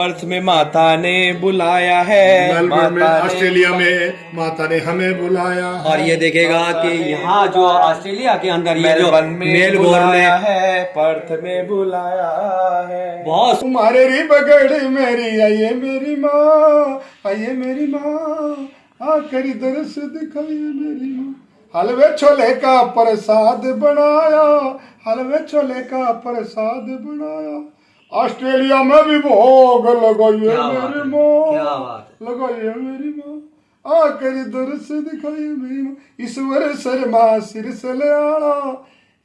Perth में माता ने बुलाया है, मेलबर्न में ऑस्ट्रेलिया में माता ने हमें बुलाया है। और ये देखेगा कि यहाँ जो ऑस्ट्रेलिया के अंदर ये जो मेलबोर्न बुलाया में है, पर्थ में बुलाया है। बहुत तुम्हारे री बगड़ मेरी आइए मेरी माँ, आइए मेरी माँ, आकर दरस दिखाइए मेरी माँ। हलवे छोले का प्रसाद बनाया, हलवे छोले का प्रसाद बनाया। ऑस्ट्रेलिया में भी भोग लगाइए क्या बात मेरी है, माँ, क्या बात है। लगाइए मेरी माँ, आकर दरस दिखाइए मेरी माँ। ईश्वर शर्मा सिर से ले आना,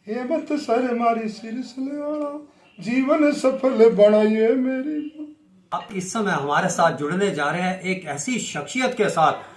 हेमंत शर्मारी सिर से ले आना, जीवन सफल बनाइए मेरी माँ। आप इस समय हमारे साथ जुड़ने जा रहे हैं एक ऐसी शख्सियत के साथ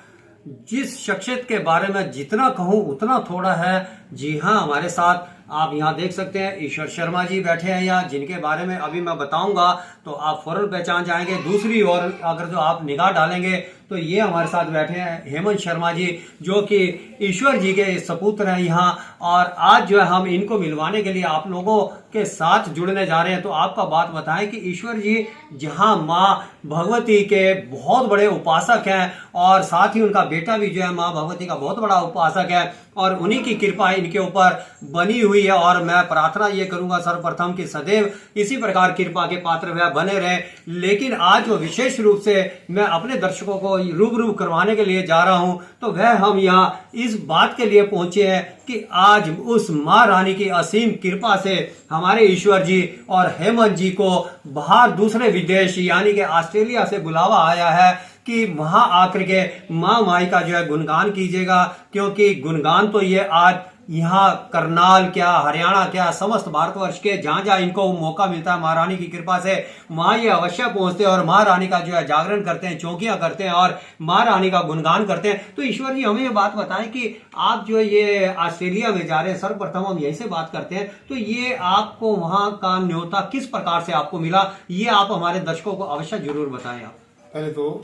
जिस शख्सियत के बारे में जितना कहूँ उतना थोड़ा है। जी हाँ, हमारे साथ आप यहाँ देख सकते हैं ईश्वर शर्मा जी बैठे हैं यहाँ, जिनके बारे में अभी मैं बताऊंगा तो आप फौरन पहचान जाएंगे। दूसरी ओर अगर जो आप निगाह डालेंगे तो ये हमारे साथ बैठे हैं हेमंत शर्मा जी, जो कि ईश्वर जी के सपूत्र हैं यहाँ। और आज जो है हम इनको मिलवाने के लिए आप लोगों के साथ जुड़ने जा रहे हैं। तो आपका बात बताएं कि ईश्वर जी जहाँ माँ भगवती के बहुत बड़े उपासक हैं और साथ ही उनका बेटा भी जो है माँ भगवती का बहुत बड़ा उपासक है और उन्हीं की कृपा इनके ऊपर बनी हुई है। और मैं प्रार्थना ये करूंगा सर्वप्रथम कि सदैव इसी प्रकार कृपा के पात्र वह बने रहे। लेकिन आज जो विशेष रूप से मैं अपने दर्शकों को रूबरू करवाने के लिए जा रहा हूं तो वह हम यहाँ इस बात के लिए पहुंचे हैं कि आज उस माँ रानी की असीम कृपा से हमारे ईश्वर जी और हेमंत जी को बाहर दूसरे विदेश यानी कि ऑस्ट्रेलिया से बुलावा आया है कि वहां आकर के माँ माई का जो है गुणगान कीजिएगा। क्योंकि गुणगान तो ये आज यहाँ करनाल क्या हरियाणा क्या समस्त भारतवर्ष के जहां जहां इनको मौका मिलता है माँ रानी की कृपा से माँ ये अवश्य पहुंचते हैं और माँ रानी का जो है जागरण करते हैं, चौकियां करते हैं और माँ रानी का गुणगान करते हैं। तो ईश्वर जी हमें ये बात बताएं कि आप जो ये ऑस्ट्रेलिया में जा रहे हैं, सर्वप्रथम हम यहीं से बात करते हैं, तो ये आपको वहां का न्योता किस प्रकार से आपको मिला, ये आप हमारे दर्शकों को अवश्य जरूर बताएं। आप पहले तो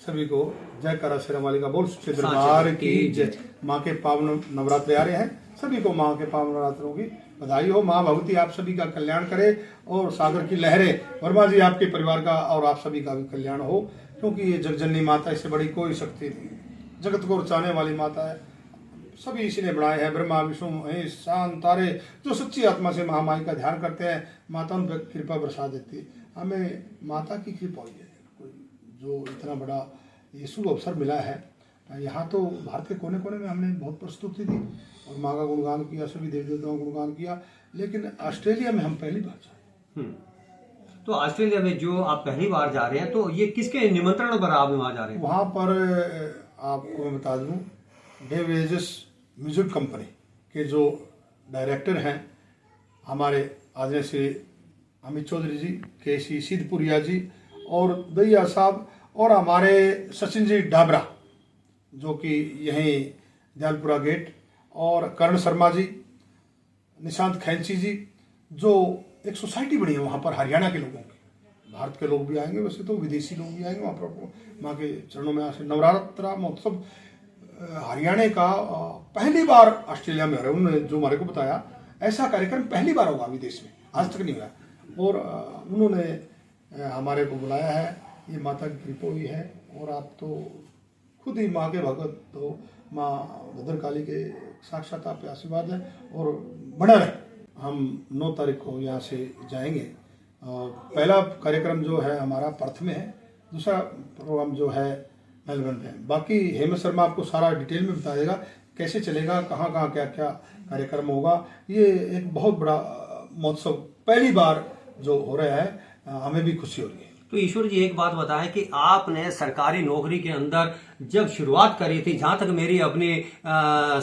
सभी को जय करा शेरा वाली का बोल सच्चे दरबार की जय। माँ के पावन नवरात्रे आ रहे हैं, सभी को माँ के पावन नवरात्रों की बधाई हो। माँ भगवती आप सभी का कल्याण करे और सागर की लहरें वर्मा जी आपके परिवार का और आप सभी का भी कल्याण हो। क्योंकि ये जगजननी माता, इससे बड़ी कोई शक्ति नहीं, जगत को रचाने वाली माता है। सभी इसी ने बनाए हैं, ब्रह्मा विष्णु महेश शांत तारे, जो सच्ची आत्मा से महामाई का ध्यान करते हैं माता उन पर कृपा बरसा देती है। हमें माता की कृपा हुई है, जो इतना बड़ा ये शुभ अवसर मिला है। यहाँ तो भारत के कोने कोने में हमने बहुत प्रस्तुति दी और माँ का गुणगान किया, सभी देवी देवताओं का गुणगान किया। लेकिन ऑस्ट्रेलिया में हम पहली बार जा रहे हैं। तो ऑस्ट्रेलिया में जो आप पहली बार जा रहे हैं तो ये किसके निमंत्रण पर आप वहां जा रहे हैं? वहाँ पर आपको मैं बता दूँ, डेव एजेस म्यूजिक कंपनी के जो डायरेक्टर हैं हमारे आदरणीय श्री अमित चौधरी जी, के.सी. सिद्धपुरिया जी और दैया साहब और हमारे सचिन जी डाबरा जो कि यहीं दयालपुरा गेट, और करण शर्मा जी, निशांत खैंची जी, जो एक सोसाइटी बनी है वहाँ पर हरियाणा के लोगों की। भारत के लोग भी आएंगे, वैसे तो विदेशी लोग भी आएंगे वहाँ पर माँ के चरणों में आसे। नवरात्रा महोत्सव हरियाणा का पहली बार ऑस्ट्रेलिया में हो रहा है। उन्होंने जो हमारे को बताया ऐसा कार्यक्रम पहली बार होगा विदेश में, आज तक नहीं हुआ। और उन्होंने हमारे को बुलाया है, ये माता की कृपा हुई है। और आप तो खुद ही माँ के भगत हो, माँ भद्रकाली के साक्षात आप पे आशीर्वाद है और बना रहे। हम 9 तारीख को यहाँ से जाएंगे। पहला कार्यक्रम जो है हमारा पर्थ में है, दूसरा प्रोग्राम जो है मेलबर्न में। बाकी हेमंत शर्मा आपको सारा डिटेल में बता देगा कैसे चलेगा, कहाँ कहाँ क्या क्या कार्यक्रम होगा। ये एक बहुत बड़ा महोत्सव पहली बार जो हो रहा है, हमें भी खुशी हो रही है। तो ईश्वर जी एक बात बताएं कि आपने सरकारी नौकरी के अंदर जब शुरुआत करी थी, जहां तक मेरी अपनी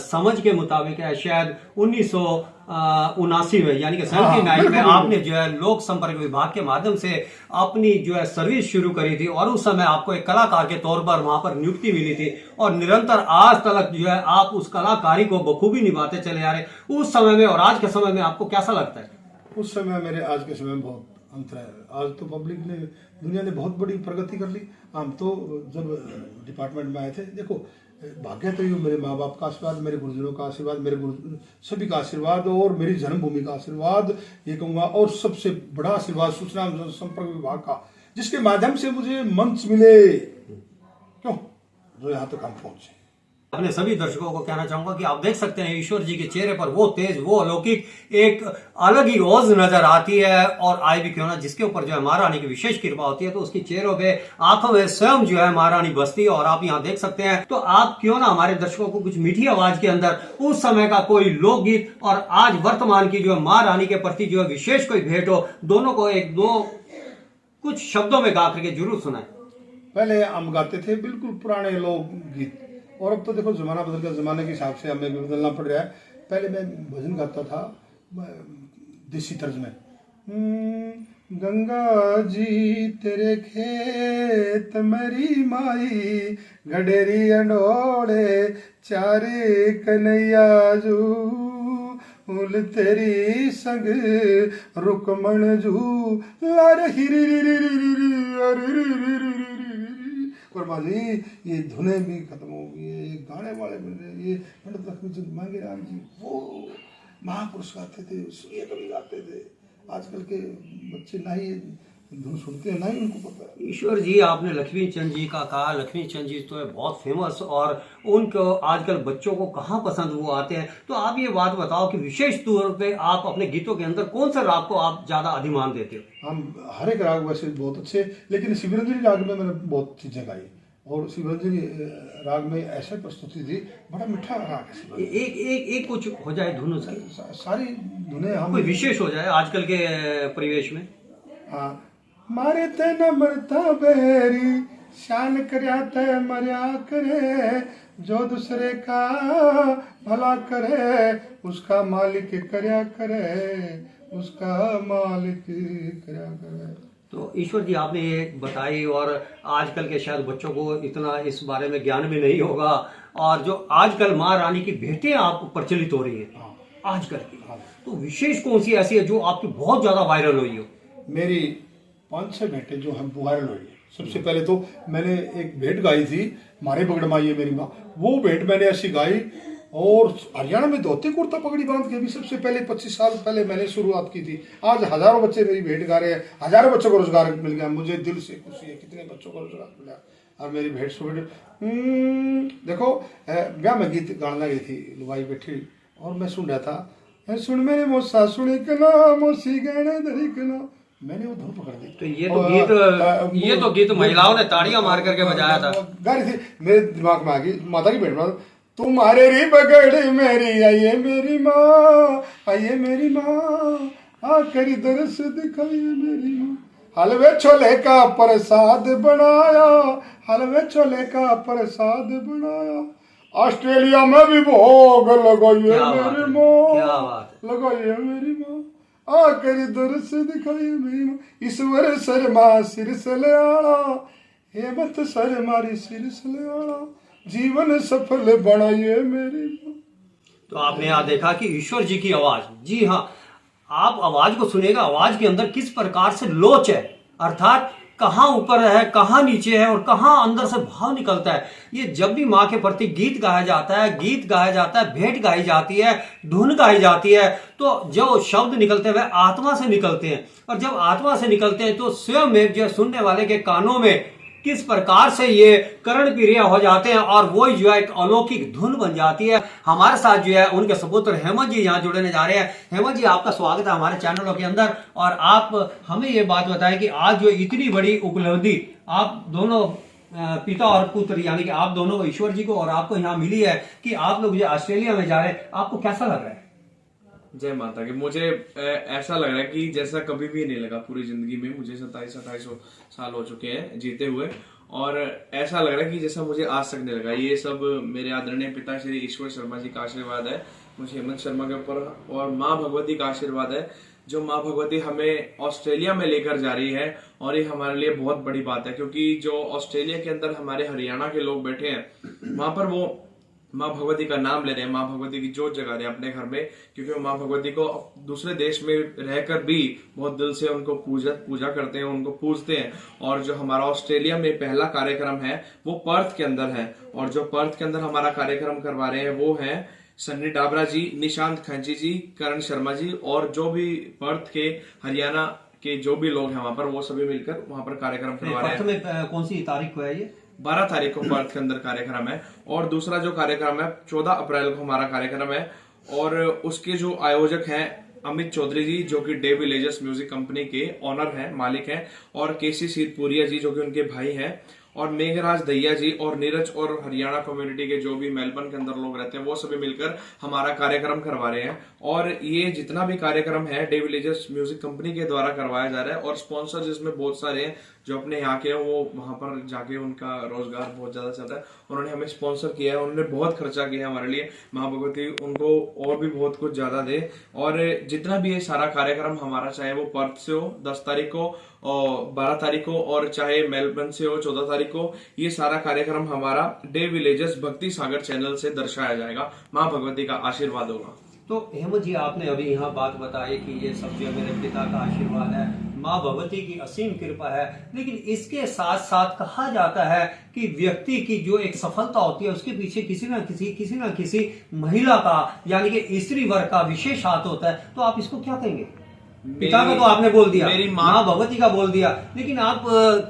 समझ के मुताबिक है, शायद 1979 में यानी कि 79 में आपने जो है लोक संपर्क विभाग के माध्यम से अपनी जो है सर्विस शुरू करी थी और उस समय आपको एक कलाकार के तौर पर वहां पर नियुक्ति मिली थी और निरंतर आज तक जो है आप उस कलाकारी को बखूबी निभाते चले आ रहे। उस समय में और आज के समय में आपको कैसा लगता है? उस समय मेरे आज के समय में बहुत अंतर है। आज तो पब्लिक ने, दुनिया ने बहुत बड़ी प्रगति कर ली। हम तो जब डिपार्टमेंट में आए थे, देखो भाग्य तो ये मेरे माँ बाप का आशीर्वाद, मेरे गुरुजनों का आशीर्वाद, मेरे गुरु सभी का आशीर्वाद और मेरी जन्मभूमि का आशीर्वाद ये कहूँगा। और सबसे बड़ा आशीर्वाद सूचना संपर्क विभाग का, जिसके माध्यम से मुझे मंच मिले, क्यों, जो यहाँ तक हम पहुंचे। अपने सभी दर्शकों को कहना चाहूंगा कि आप देख सकते हैं ईश्वर जी के चेहरे पर वो तेज, वो अलौकिक एक अलग ही ओज नजर आती है। और आए भी क्यों ना, जिसके ऊपर जो है महारानी की विशेष कृपा होती है, तो उसकी चेहरों पे, आंखों में स्वयं जो है महारानी बसती है। और आप यहाँ देख सकते हैं। तो आप क्यों ना हमारे दर्शकों को कुछ मीठी आवाज के अंदर उस समय का कोई लोकगीत और आज वर्तमान की जो है महारानी के प्रति जो है विशेष कोई भेंट हो, दोनों को एक दो कुछ शब्दों में गा करके जरूर सुनाए। पहले हम गाते थे बिल्कुल पुराने लोकगीत, और अब तो देखो जमाना बदल गया, जमाने के हिसाब से हमें भी बदलना पड़ रहा है। पहले मैं भजन गाता था देसी तर्ज में, गंगा जी तेरे खेत मरी माई, गडेरी अंडोले चारे कन्हैया जू, उल तेरी संग रुकमण जू, लार हिरी और बाजी ये धुनें भी खत्म हो गई है, ये गाने वाले मिल रहे हैं, ये पंडित लक्ष्मीचंद मांगेराम जी वो महापुरुष गाते थे, ये कभी गाते थे। आजकल के बच्चे ना ही धुन सुनते हैं, ना ही उनको पता है। ईश्वर जी, आपने लक्ष्मी चंद जी का कहा, लक्ष्मी चंद जी तो है बहुत फेमस, और उनको आजकल बच्चों को कहाँ पसंद वो आते हैं। तो आप ये बात बताओ कि विशेष तौर पे आप अपने गीतों के अंदर कौन सा राग को आप ज्यादा अधिमान देते हो? हम हर एक राग वैसे बहुत अच्छे, लेकिन शिवरंजनी राग में मैंने बहुत चीजें गाई, और शिवरंजनी राग में ऐसे प्रस्तुति थी, बड़ा मीठा राग है। एक कुछ हो जाए धुन उसकी, सारी धुनें हम कोई विशेष हो जाए आजकल के परिवेश में। हाँ, मारे ते न मरता बेरी, शान करया ते मरिया करे, जो दूसरे का भला करे, उसका मालिक करया करे, उसका मालिक करया करे। तो ईश्वर जी, आपने ये बताई, और आजकल के शायद बच्चों को इतना इस बारे में ज्ञान भी नहीं होगा, और जो आजकल महारानी की भेंटें आप प्रचलित हो रही है आजकल की, तो विशेष कौन सी ऐसी है जो आपकी बहुत ज्यादा वायरल हुई हो? मेरी 5-6 भेंटें जो हम वायरल हुई है। सबसे पहले तो मैंने एक भेंट गाई थी, मारे पगड़ माई है मेरी माँ, वो भेंट मैंने ऐसी गाई, और हरियाणा में धोती कुर्ता पगड़ी बांध के भी सबसे पहले 25 साल पहले मैंने शुरुआत की थी। आज हजारों बच्चे मेरी भेंट गा रहे हैं, हजारों बच्चों को रोजगार मिल गया, मुझे दिल से खुशी है, कितने बच्चों को रोजगार मिला। और मेरी भेंट सुबह देखो ब्याह में गीत गाना गई थी, लुगाई बैठी और मैं सुन रहा था, सुन मेरे मोसा सुनी कना मोसी गहने धरी कना, मैंने वो धुन पकड़ दी। तो ये तो गीत महिलाओं ने ताड़ियां मार करके बजाया था, गा रही थी, मेरे दिमाग में आ गई माता की भेंट में, तुम्हारे री बगड़ मेरी आइए मेरी माँ, आइए मेरी माँ, आखिरी दरस दिखाइए मेरी माँ, हलवे छोले का प्रसाद बनाया, हलवे छोले का प्रसाद बनाया, ऑस्ट्रेलिया में भी भोग लगाइए मेरी माँ, लगाइए मेरी माँ, आखिरी दरस दिखाइए मेरी माँ, ईश्वर शर्मा सिर सलयाड़ा, हेमंत शर्मारी सिर सलयाड़ा, जीवन सफल बनाइए मेरी माँ। तो आपने यहाँ देखा कि ईश्वर जी की आवाज, जी हाँ, आप आवाज को सुनेगा, आवाज के अंदर किस प्रकार से लोच है, अर्थात कहाँ ऊपर है, कहाँ नीचे है, और कहाँ अंदर से भाव निकलता है। ये जब भी माँ के प्रति गीत गाया जाता है, गीत गाया जाता है, भेंट गाई जाती है, धुन गाई जाती है, तो जो शब्द निकलते हैं वह आत्मा से निकलते हैं, और जब आत्मा से निकलते हैं तो स्वयं में जो सुनने वाले के कानों में किस प्रकार से ये कर्ण प्रिय हो जाते हैं, और वो जो है एक अलौकिक धुन बन जाती है। हमारे साथ जो है उनके सपुत्र हेमंत जी यहाँ जुड़ने जा रहे हैं। हेमंत जी, आपका स्वागत है हमारे चैनलों के अंदर, और आप हमें ये बात बताएं कि आज जो इतनी बड़ी उपलब्धि आप दोनों पिता और पुत्र, यानी कि आप दोनों को, ईश्वर जी को और आपको यहाँ मिली है कि आप लोग जो ऑस्ट्रेलिया में जा रहे हैं, आपको कैसा लग रहा है? जय माता की। मुझे ऐसा लग रहा है कि जैसा कभी भी नहीं लगा पूरी जिंदगी में, मुझे 27-28 साल हो चुके हैं जीते हुए, और ऐसा लग रहा है कि जैसा मुझे आज तक नहीं लगा। ये सब मेरे आदरणीय पिता श्री ईश्वर शर्मा जी का आशीर्वाद है मुझे हेमंत शर्मा के ऊपर, और माँ भगवती का आशीर्वाद है, जो माँ भगवती हमें ऑस्ट्रेलिया में लेकर जा रही है। और ये हमारे लिए बहुत बड़ी बात है, क्योंकि जो ऑस्ट्रेलिया के अंदर हमारे हरियाणा के लोग बैठे हैं, वहां पर वो माँ भगवती का नाम ले रहे हैं, माँ भगवती की जोत जगा रहे हैं अपने घर में, क्योंकि वो माँ भगवती को दूसरे देश में रहकर भी बहुत दिल से उनको पूजा करते हैं, उनको पूजते हैं। और जो हमारा ऑस्ट्रेलिया में पहला कार्यक्रम है वो पर्थ के अंदर है, और जो पर्थ के अंदर हमारा कार्यक्रम करवा रहे हैं वो है सन्नी डाबरा जी, निशांत खंची जी, करण शर्मा जी, और जो भी पर्थ के हरियाणा के जो भी लोग हैं वहां पर, वो सभी मिलकर वहां पर कार्यक्रम करवा रहे हैं। पर्थ में कौन सी तारीख को है ये? 12 तारीख को पर्थ के अंदर कार्यक्रम है। और दूसरा जो कार्यक्रम है 14 अप्रैल को हमारा कार्यक्रम है, और उसके जो आयोजक हैं अमित चौधरी जी, जो कि डे विलेजर्स म्यूजिक कंपनी के ऑनर हैं, मालिक हैं, और केसी सीरपुरिया जी, जो कि उनके भाई हैं, और मेघराज दहिया जी, और नीरज और हरियाणा कम्युनिटी के जो भी मेलबर्न के अंदर लोग रहते हैं, वो सभी मिलकर हमारा कार्यक्रम करवा रहे हैं। और ये जितना भी कार्यक्रम है डे विलेजर्स म्यूजिक कंपनी के द्वारा करवाया जा रहा है, और स्पॉन्सर्स इसमें बहुत सारे हैं जो अपने यहाँ के हैं, वो वहां पर जाके उनका रोजगार बहुत ज्यादा चलता है। उन्होंने हमें स्पॉन्सर किया है, उन्होंने बहुत खर्चा किया है हमारे लिए। माँ भगवती उनको और भी बहुत कुछ ज्यादा दे। और जितना भी ये सारा कार्यक्रम हमारा, चाहे वो पर्थ से हो 10 तारीख को और 12 तारीख को, और चाहे मेलबर्न से हो 14 तारीख को, ये सारा कार्यक्रम हमारा डे विलेजर्स भक्ति सागर चैनल से दर्शाया जाएगा। माँ भगवती का आशीर्वाद होगा। तो हेमंत जी, आपने अभी यहाँ बात बताई कि ये सब जो मेरे पिता का आशीर्वाद है, माँ भगवती की असीम कृपा है, लेकिन इसके साथ साथ कहा जाता है कि व्यक्ति की जो एक सफलता होती है उसके पीछे किसी ना किसी महिला का, यानी कि स्त्री वर्ग का विशेष हाथ होता है। तो आप इसको क्या कहेंगे? पिता का तो आपने बोल दिया, मेरी माँ भगवती का बोल दिया, लेकिन आप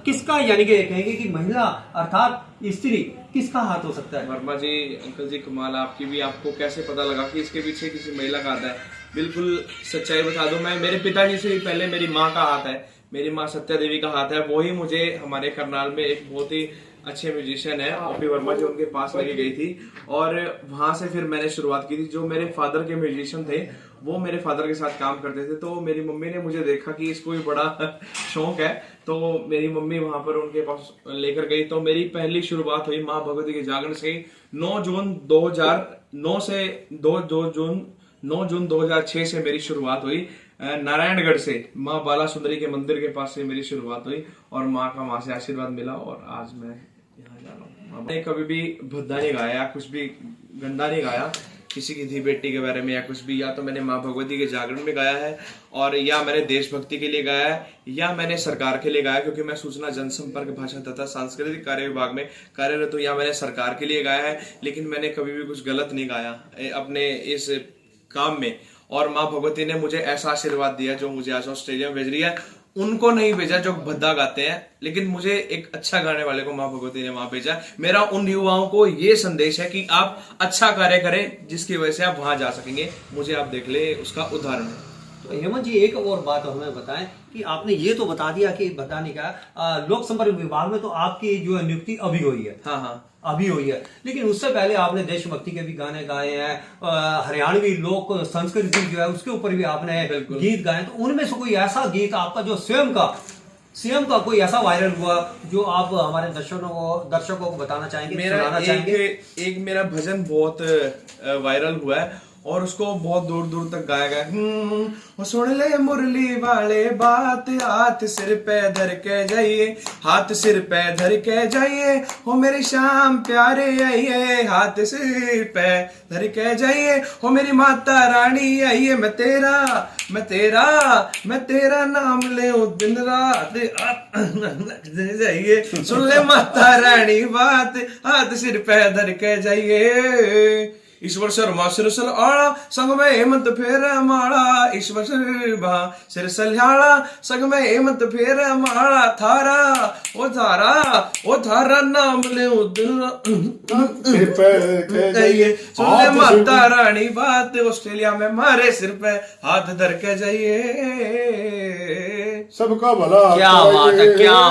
किसका यानी कि कहेंगे कि महिला अर्थात स्त्री किसका हाथ हो सकता है? वर्मा जी, अंकल जी, कमाल आपकी भी। आपको कैसे पता लगा कि इसके पीछे किसी महिला का हाथ है? बिल्कुल सच्चाई बता दूं, मैं मेरे पिताजी से भी पहले मेरी माँ का हाथ है, मेरी माँ सत्या देवी का हाथ है। वही मुझे हमारे करनाल में एक बहुत ही अच्छे म्यूजिशियन है ओपी वर्मा जी, उनके पास लेके गई थी, और वहां से फिर मैंने शुरुआत की थी। जो मेरे फादर के म्यूजिशियन थे वो मेरे फादर के साथ काम करते थे, तो मेरी मम्मी ने मुझे देखा कि इसको भी बड़ा शौक है, तो मेरी मम्मी वहां पर उनके पास लेकर गई। तो मेरी पहली शुरुआत हुई माँ भगवती के जागरण से 9 जून 2009 से 9 जून 2006 से मेरी शुरुआत हुई। नारायणगढ़ से माँ बाला सुंदरी के मंदिर के पास से मेरी शुरुआत हुई, और माँ का वहां से आशीर्वाद मिला, और आज मैं यहाँ जा रहा हूँ। मैंने कभी भी भद्दा नहीं गाया, कुछ भी गंदा नहीं गाया किसी की धी बेटी के बारे में या कुछ भी। या तो मैंने माँ भगवती के जागरण में गाया है, और या मैंने देशभक्ति के लिए गाया है, या मैंने सरकार के लिए गाया, क्योंकि मैं सूचना जनसंपर्क भाषा तथा सांस्कृतिक कार्य विभाग में कार्यरत हूँ। या मैंने सरकार के लिए गाया है, लेकिन मैंने कभी भी कुछ गलत नहीं गाया अपने इस काम में। और माँ भगवती ने मुझे ऐसा आशीर्वाद दिया जो मुझे आज ऑस्ट्रेलिया में भेज रही है। उनको नहीं भेजा जो भद्दा गाते हैं, लेकिन मुझे एक अच्छा गाने वाले को माँ भगवती ने वहां भेजा। मेरा उन युवाओं को ये संदेश है कि आप अच्छा कार्य करें जिसकी वजह से आप वहां जा सकेंगे। मुझे आप देख ले, उसका उदाहरण है। तो हेमंत जी, एक और बात हमें बताएं कि आपने ये तो बता दिया कि बताने का लोक संपर्क विभाग में तो आपकी जो नियुक्ति अभी हुई है। हाँ, अभी हुई है, लेकिन उससे पहले आपने देशभक्ति के भी गाने गाए हैं, हरियाणवी लोक संस्कृति जो है उसके ऊपर भी आपने गीत गाए। तो उनमें से कोई ऐसा गीत आपका जो स्वयं का कोई ऐसा वायरल हुआ जो आप हमारे दर्शकों को बताना चाहेंगे, सुनाना चाहेंगे? एक मेरा भजन बहुत वायरल हुआ है, और उसको बहुत दूर दूर तक गाया गया। सुन ले मुरली वाले बात, हाथ सिर पे धर के जाइए, हाथ सिर पे धर के जाइए, हो मेरी शाम प्यारे आइए, हाथ सिर पे धर के जाइए, हो मेरी माता रानी आइए, मैं तेरा नाम ले दिन रात जाइए, सुन ले माता रानी बात, हाथ सिर पे धर के जाइए। ईश्वर शर्मा सिरसल आड़ा संग में हेमंत फेर माड़ा, ईश्वर शर्मा सिरसल आड़ा संग में हेमंत फेर माड़ा, ओ थारा नाम ले सुन ले माता रानी बात, ऑस्ट्रेलिया में मारे सिर पे हाथ धर के जाइए, सबका भला। क्या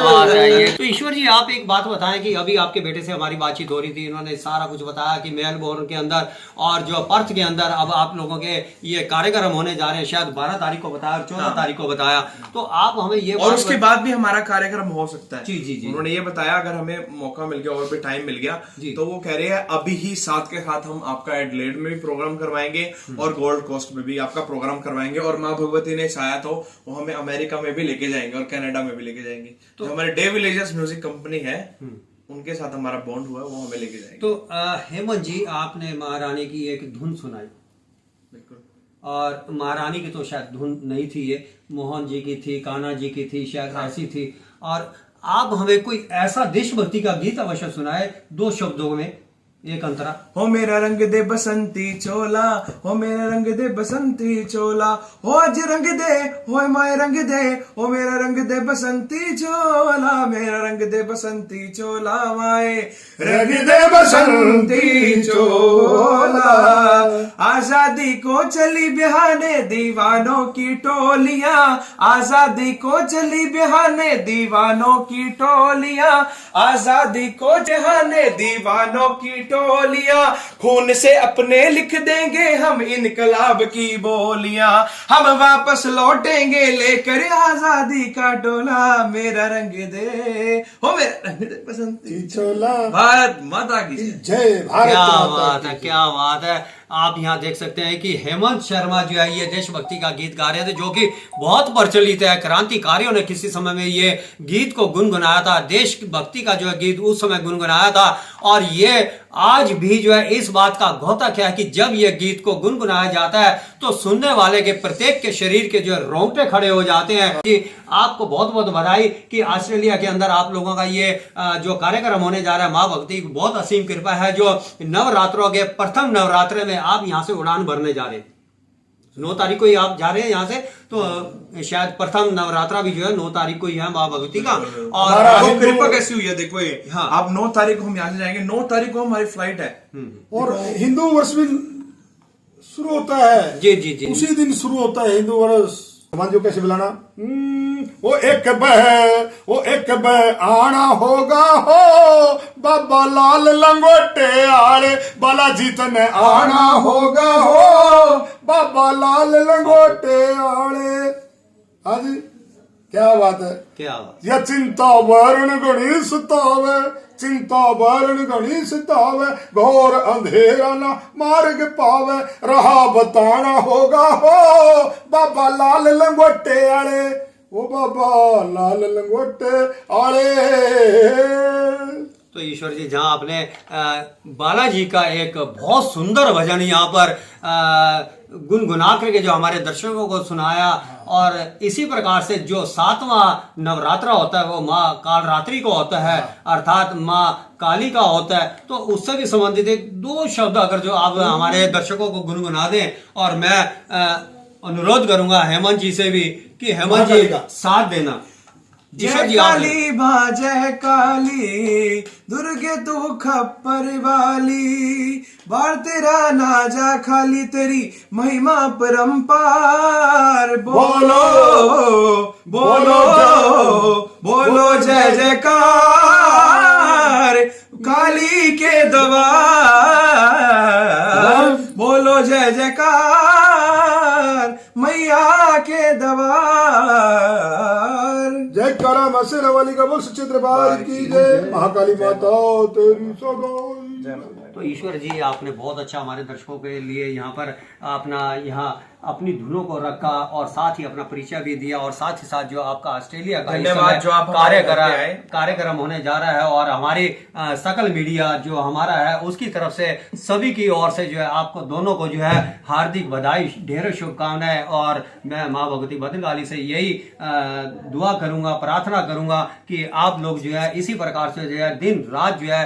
बात है ये। तो ईश्वर जी, आप एक बात बताएं कि अभी आपके बेटे से हमारी बातचीत हो रही थी, इन्होंने सारा कुछ बताया कि मेलबोर्न के अंदर और जो पर्थ के अंदर अब आप लोगों के ये कार्यक्रम होने जा रहे हैं, शायद 12 तारीख को बताया और 14 तारीख को बताया। तो आप हमें ये, और उसके बाद भी हमारा कार्यक्रम हो सकता है। जी। उन्होंने ये बताया अगर हमें मौका मिल गया और भी टाइम मिल गया तो वो कह रहे हैं अभी ही साथ के साथ हम आपका एडलेड में भी प्रोग्राम करवाएंगे और गोल्ड कोस्ट में भी आपका प्रोग्राम करवाएंगे, और माँ भगवती ने चाहा तो वो हमें अमेरिका में भी लेके जाएंगे और कनाडा में भी लेके जाएंगे। तो हमारे डे विलेजर्स म्यूजिक कंपनी है, उनके साथ हमारा बॉन्ड हुआ है, वो हमें लेके जाएंगे। तो हेमंत जी, आपने महारानी की एक धुन सुनाई, बिल्कुल, और महारानी की तो शायद धुन नहीं थी, ये मोहन जी की थी, कान्हा जी की थी, शायद ऐसी थी। और आप हमें कोई ऐसा देशभक्ति का गीत अवश्य सुनाए 2 शब्दों में एक अंतरा। हो मेरा रंग दे बसंती चोला, हो मेरा रंग दे बसंती चोला, हो अज रंग दे, हो माए रंग दे, हो मेरा रंग दे बसंती चोला, मेरा रंग दे बसंती चोला, माए रंग दे बसंती चोला। आजादी को चली बिहाने दीवानों की टोलियां, आजादी को चली बिहाने दीवानों की टोलियां, आजादी को जहाने दीवानों की टोलियां, खून से अपने लिख देंगे हम इनकलाब की बोलियां, हम वापस लौटेंगे लेकर आजादी का डोला, मेरा रंग दे, हो मेरा रंग दे बसंती चोला। भारत माता की जय भारत क्या माता बात की है, जय। क्या बात है। आप यहाँ देख सकते हैं कि हेमंत शर्मा जो है ये देशभक्ति का गीत गा रहे थे, जो कि बहुत प्रचलित है। क्रांतिकारियों ने किसी समय में ये गीत को गुनगुनाया था, देशभक्ति का जो है गीत उस समय गुनगुनाया था। और ये आज भी जो है इस बात का घोतक है कि जब ये गीत को गुनगुनाया जाता है तो सुनने वाले के प्रत्येक के शरीर के जो है रोंगटे खड़े हो जाते हैं। कि आपको बहुत बहुत बधाई कि ऑस्ट्रेलिया के अंदर आप लोगों का ये जो कार्यक्रम होने जा रहा है, माँ भक्ति की बहुत असीम कृपा है, जो नवरात्रों के प्रथम नवरात्रे में आप यहाँ से उड़ान भरने जा रहे हैं। 9 तारीख को ही आप जा रहे हैं यहाँ से, तो शायद प्रथम नवरात्रा भी जो है 9 तारीख को ही है माँ भगवती का। और हमारा देखो हिंदू- कृपा कैसी हुई है, देखो ये हाँ। आप 9 तारीख को हम यहाँ से जाएंगे, 9 तारीख को हमारी फ्लाइट है। और हिंदू वर्ष भी शुरू होता है। जी जी जी। उसी दिन शुरू होता है हिंदू वर्ष। समाज को कैसे बुलाना? वो एक बह, वो एक बह आना होगा हो, बाबा लाल लंगोटे आले, बालाजी तने आना होगा हो, बाबा लाल लंगोटे आले। हाँ जी, क्या बात है। क्या बात। या चिंता वर्ण गणी सतावे, चिंता वर्ण गणी सतावे, घोर अंधेरा ना मार्ग पावे, राह बताना होगा हो, बाबा लाल लंगोटे आले, ओ बाबा लाल लंगोटे आले। तो ईश्वर जी, जहाँ आपने बालाजी का एक बहुत सुंदर भजन यहाँ पर गुनगुना करके जो हमारे दर्शकों को सुनाया, और इसी प्रकार से जो 7वां नवरात्रा होता है वो माँ कालरात्रि को होता है, अर्थात माँ काली का होता है। तो उससे भी संबंधित एक 2 शब्द अगर जो आप हमारे दर्शकों को गुनगुना दें, और मैं अनुरोध करूंगा हेमंत जी से भी कि हेमंत जी साथ देना। ईश्वर जय जी, आप काली बा जय काली, दुर्गे तू खप्पर वाली, बार तेरा ना जा खाली, तेरी महिमा परंपार। बोलो बोलो बोलो जय जयकार, काली के दवार, बोलो जय जयकार, मैया के दवार। जय करा मसेरा वाली का बोल सच्चे दरबार की जय, महाकाली माता तेरी सगाई। तो ईश्वर जी, आपने बहुत अच्छा हमारे दर्शकों के लिए यहाँ पर अपनी धुनों को रखा, और साथ ही अपना परिचय भी दिया, और साथ ही साथ जो आपका ऑस्ट्रेलिया का इस धन्यवाद समय जो आप हमारे घर पे आए। कार्यक्रम होने जा रहा है, और हमारी सकल मीडिया जो हमारा है उसकी तरफ से सभी की ओर से जो है आपको दोनों को जो है हार्दिक बधाई, ढेरों शुभकामनाएं। और मैं माँ भगवती भद्रकाली से यही दुआ करूंगा, प्रार्थना करूंगा कि आप लोग जो है इसी प्रकार से जो है दिन रात जो है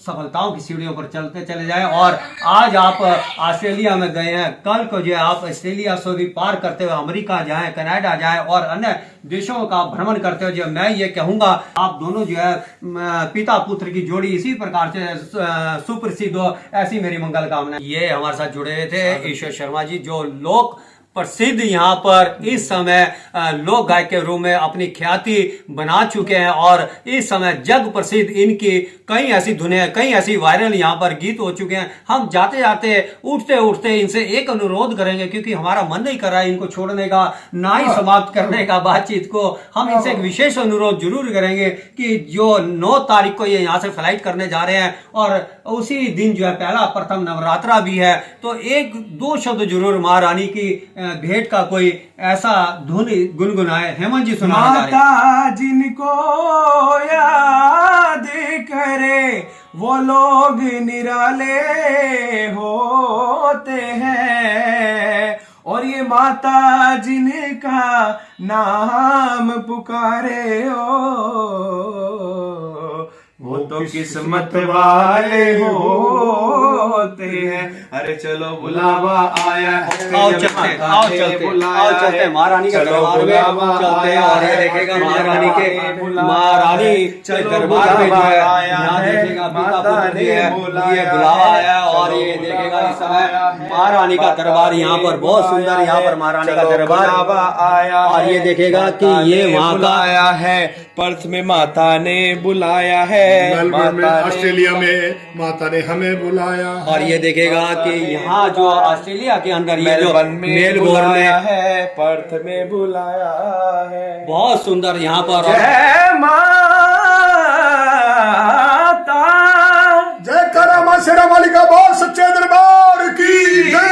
सफलताओं की सीढ़ियों पर चलते चले जाएं। और आज आप ऑस्ट्रेलिया में गए हैं, कल को जो है आप ऑस्ट्रेलिया से भी पार करते हुए अमेरिका जाएं, कनाडा जाएं, और अन्य देशों का भ्रमण करते हुए जो मैं ये कहूंगा आप दोनों जो है पिता पुत्र की जोड़ी इसी प्रकार से सुप्रसिद्ध हो, ऐसी मेरी मंगल कामना। ये हमारे साथ जुड़े हुए थे ईश्वर शर्मा जी, जो लोक प्रसिद्ध यहाँ पर इस समय लोक गायक के रूप में अपनी ख्याति बना चुके हैं, और इस समय जग प्रसिद्ध इनकी कई ऐसी धुनें, कई ऐसी वायरल यहाँ पर गीत हो चुके हैं। हम जाते जाते उठते उठते इनसे एक अनुरोध करेंगे, क्योंकि हमारा मन नहीं कर रहा है इनको छोड़ने का, ना ही समाप्त करने का बातचीत को। हम इनसे एक विशेष अनुरोध जरूर करेंगे कि जो 9 तारीख को ये यहाँ से फ्लाइट करने जा रहे हैं, और उसी दिन जो है पहला प्रथम नवरात्रा भी है, तो 1-2 शब्द जरूर महारानी की भेंट का कोई ऐसा धुन गुनगुनाए। हेमंत जी सुना माता जिनको याद करे वो लोग निराले होते हैं, और ये माता जिनका नाम पुकारे हो वो तो किस्मत वाले होते हैं। अरे चलो बुलावा आया है, आओ चलते महारानी के दरबार में चलते हैं। और ये देखेगा महारानी के दरबार में जो है यहाँ देखेगा पिता पुत्र ये बुलावा आया है। और ये देखेगा इस समय महारानी का दरबार यहाँ पर बहुत सुंदर, यहाँ पर महारानी का दरबार आया। और ये देखेगा कि ये वहाँ का आया है, पर्थ में माता ने बुलाया है, मेलबर्न में ऑस्ट्रेलिया में माता ने हमें बुलाया। और ये देखेगा कि यहाँ जो ऑस्ट्रेलिया के अंदर ये जो मेलबर्न में मेलबोर्न बुलाया में है, पर्थ में बुलाया है। बहुत सुंदर यहाँ पर जय माता, जय करा मां शेरा वाली का बोल सच्चे दरबार की जय।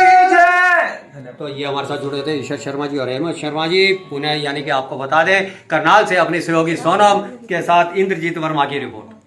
तो ये हमारे साथ जुड़े थे ईशत शर्मा जी और अहमद शर्मा जी पुणे, यानी कि आपको बता दें करनाल से अपनी सहयोगी सोनम के साथ इंद्रजीत वर्मा की रिपोर्ट।